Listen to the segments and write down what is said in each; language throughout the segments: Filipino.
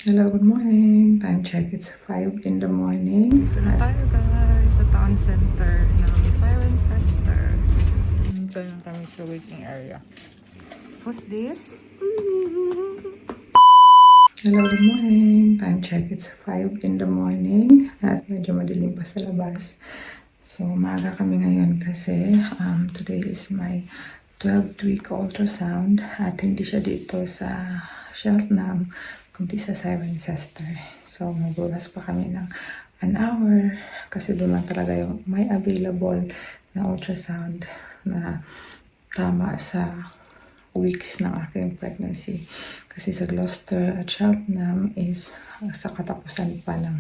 Hello, good morning. Time check, it's 5 in the morning. Ito na tayo guys sa town center ng Cirencester. Ito na kami sa waiting area. Who's this? Hello, good morning. Time check, it's 5 in the morning. At medyo madilim pa sa labas. So, maaga kami ngayon kasi today is my 12th week ultrasound. At hindi siya dito sa Cheltenham, kundi sa Cirencester. So, magbulas pa kami ng an hour kasi doon lang talaga yung may available na ultrasound na tama sa weeks ng aking pregnancy. Kasi sa Gloucester at Cheltenham is sa katapusan pa ng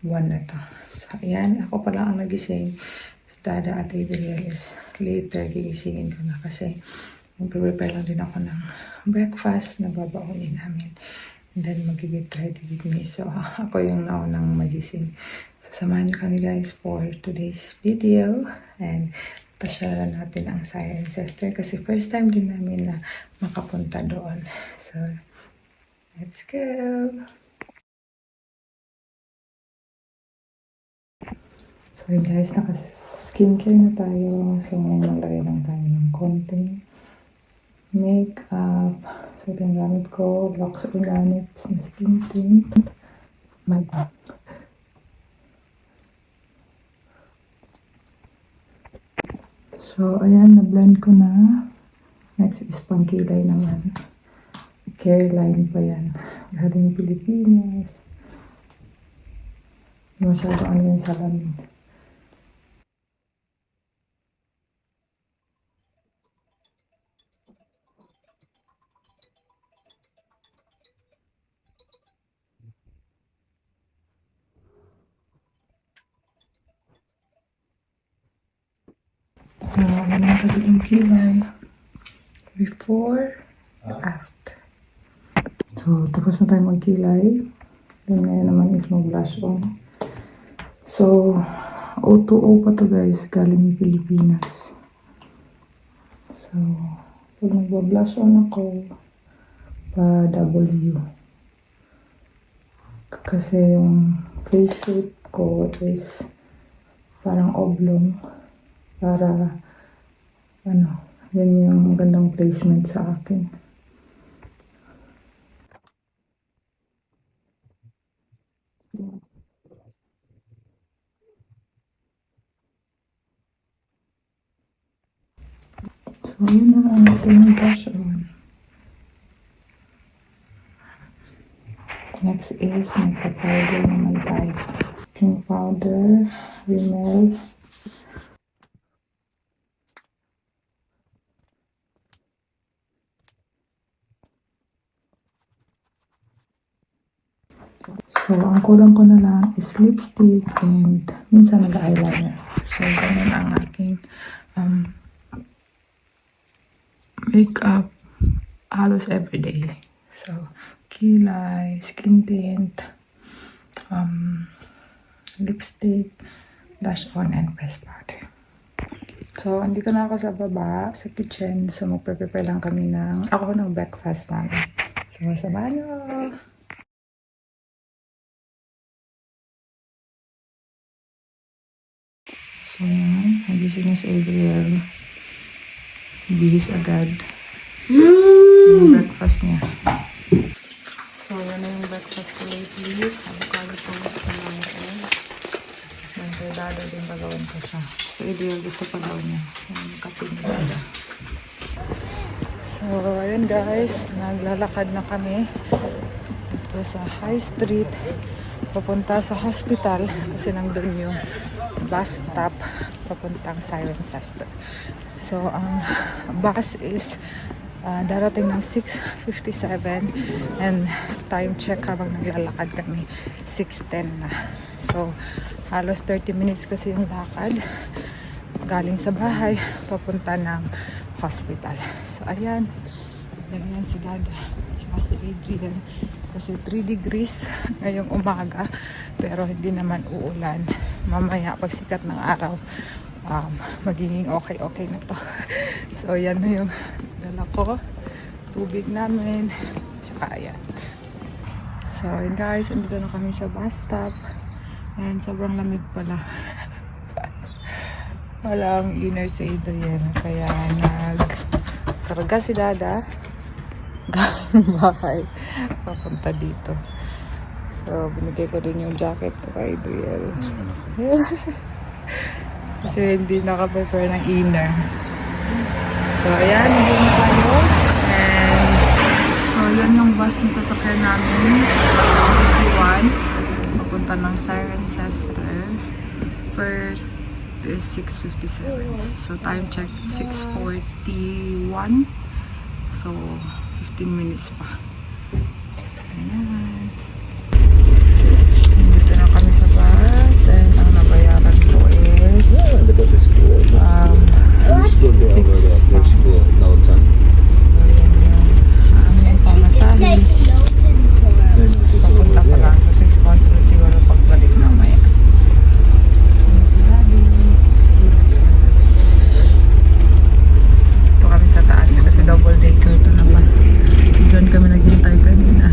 buwan na to. So, ayan. Ako pa lang ang nagising. Si Dada at Adriel is later gigisingin ko na kasi mag-prepare lang din ako ng breakfast na babaunin namin. And then mag-get ready with me. So, ako yung naunang magising. So, samahan niyo kami guys for today's video. And pasyalan natin ang Cirencester kasi first time din namin na makapunta doon. So, let's go! So yun guys, naka-skincare na tayo. So, maglagay lang tayo ng konting makeup. So, ito yung gamit ko. Lux Organics na skin tint. Malpa. So, ayan, na-blend ko na. Next is pangkilay naman. Careline pa yan. Galing Pilipinas. Masyado ano yung salamin. So, ayan ang kabilang kilay. Before, after. So, tapos na tayo magkilay. Then, ngayon naman is mag-blush on. So, O2O pa to guys, galing Pilipinas. So, pag mag-blush on ako, pa W. Kasi yung face shape ko is parang oblong. Para, ano, yan yung magandang placement sa akin. So, yun na ang ating blush on. Next is, magpa-powder naman tayo. Yung powder, Rimmel. So, ang kulang ko na lang is lipstick and minsan nag-eyeliner. So, ganun ang aking makeup halos everyday. So, kilay, skin tint, lipstick, blush on, and press powder. So, andito na ako sa baba, sa kitchen. So, magpe-prepare lang kami ng breakfast namin. So, samahan nyo! So, yan. Nagising na si Adriel. Bihis agad. Yung breakfast niya. So, yan na yung breakfast ko lately. Avocado toast na lang ito. Yung kay Dada din pagawan ko siya. So, Adriel gusto pa daw niya. Yung kape ni Dada. So, ayun guys. Naglalakad na kami. Dito sa High Street. Papunta sa hospital. Kasi nandun yung bus stop papuntang Cirencester. So, ang bus is darating ng 6:57 and time check habang naglalakad kami 6:10 na. So, halos 30 minutes kasi yung lakad galing sa bahay papunta ng hospital. So, ayan. Ganyan si Dada. Saka si Adrian. Kasi 3 degrees ngayong umaga. Pero hindi naman uulan. Mamaya pag sikat ng araw, magiging okay na to. So, yan na yung dala ko. Tubig namin. Tsaka ayan. So, yun guys, andito na kami sa bus stop. And sobrang lamig pala. Walang inner si Adrian. Kaya nagkarga si Dada. Galing bahay. Papunta dito. So, binigay ko din yung jacket ko kay Adriel. Kasi hindi naka-prepare ng inner. So, ayan, hindi na tayo. And, so, yan yung bus na sasakyan namin. Bus 51. Papunta ng Cirencester. First is 6:57. So, time check 6:41. So, 15 minutes pa. Ayan. Dito na kami sa bus. And ang nabayaran ko is papunta pa lang. So 6 pounds ulit siguro pagbalik mamaya. Ito kami sa taas kasi double decker ito na bus. Diyan kami naghintay kanina.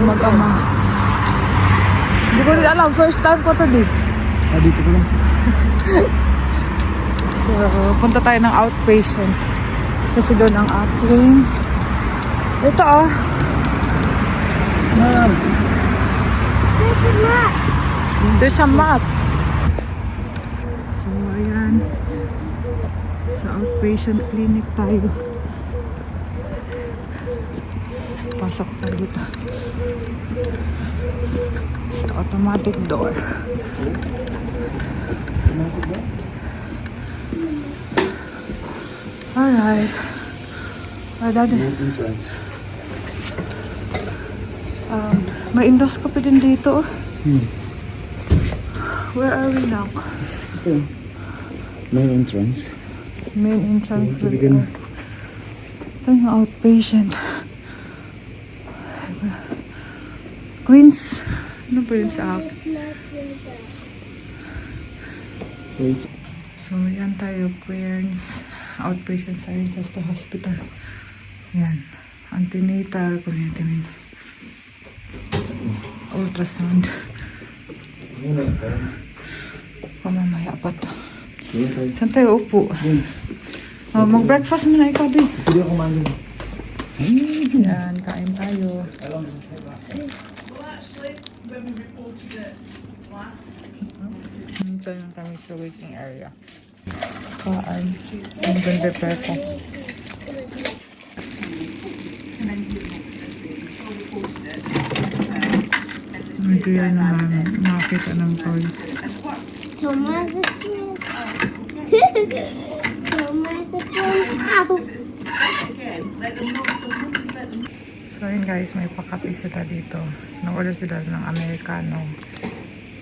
Mag-ama. Hindi ko rin alam. First time ko ito di. Dito ko lang. So, punta tayo ng outpatient. Kasi doon ang aking... Ito oh. Ma'am. There's a map. There's a map. So, ayan. Sa outpatient clinic tayo. Pasok tayo dito. It's the automatic door. Alright. May endoscopy din dito. Where are we now? Main entrance. Main entrance. To begin. Saan yung outpatient? Queens. Ano ba yun sa akin? So, yan tayo. Queens. Outpatient Cirencester Hospital. Yan. Antenatal. Ultrasound. Mamaya pa to. Saan tayo upo? Oh, mag-breakfast muna ikaw, di. Hindi ako kumain. Yan, kain tayo. Ito yung kami sa waiting area. Kaan. Ang prepare ko. Ito yan naman. Nakita ng toys. So yun guys, may pakapi sila dito. So na-order sila ng Americano.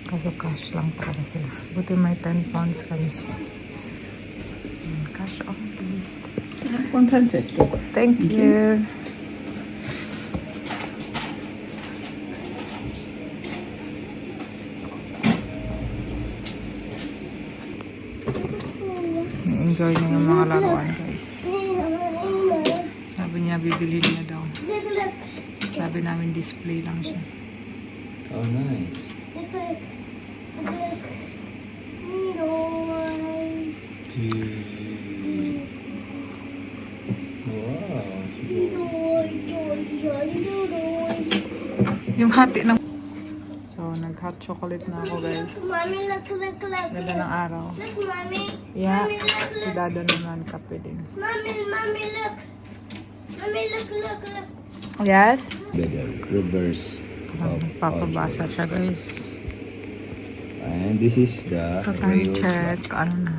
Kaso cash lang talaga sila. Buti may 10 pounds kami. Cash only. 150. Thank you. Enjoy na yung mga laruan guys. Sabi niya bibili niya daw. Sabi namin display lang siya. Oh, nice. Yung hati ng... So, nag-hot chocolate na ako guys. Mommy, look. Ganda ng araw. Look, Mommy. Yeah, Mommy, look. si Dada naman kape din. Mommy, look. Mommy, look. Yes? Reverse. Papabasa siya guys. And this is the So, time rail check. track. Ano na?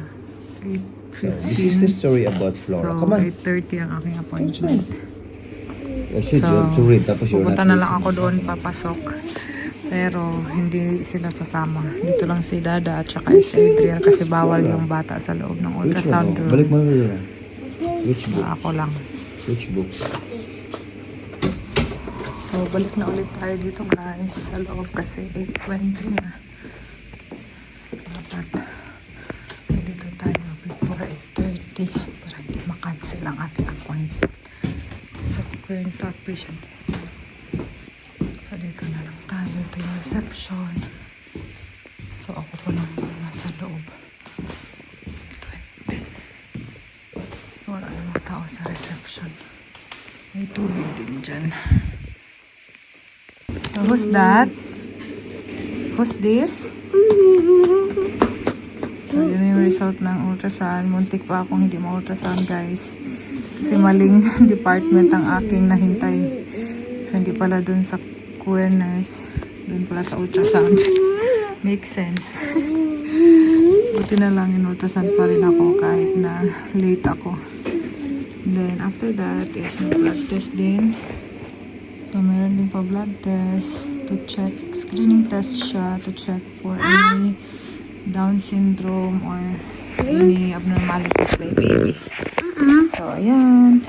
So, this is the 8:15. story about Flora. So, Come on. 8:30 ang aking appointment. Actually, So, you have to read. Tapos you're pupunta not na lang listening. ako doon papasok. Pero hindi sila sasama. Dito lang si Dada at saka si Adrian kasi bawal yung bata sa loob ng Which ultrasound one? Balik room. mo na yun. Which book? Ako lang. Which book? So, balik na ulit tayo dito guys sa loob kasi 8:20 na. Dapat dito tayo before 8:30 para hindi makancel ang ating appointment. So, current outpatient. So, dito na lang tayo. Ito yung reception. So, ako pa lang ito nasa loob. 20. Wala namang tao sa reception. May tubig din dyan. So, who's that? Who's this? So, yun yung result ng ultrasound. Muntik pa akong hindi ma-ultrasound, guys. Kasi maling department ang aking nahintay. So, hindi pala dun sa nurse. Dun pala sa ultrasound. Makes sense. Buti na lang in ultrasound pa rin ako kahit na late ako. Then, after that is blood test din. So, meron din pa blood test to check, screening test siya to check for any Down syndrome or any abnormalities by baby. So, ayan.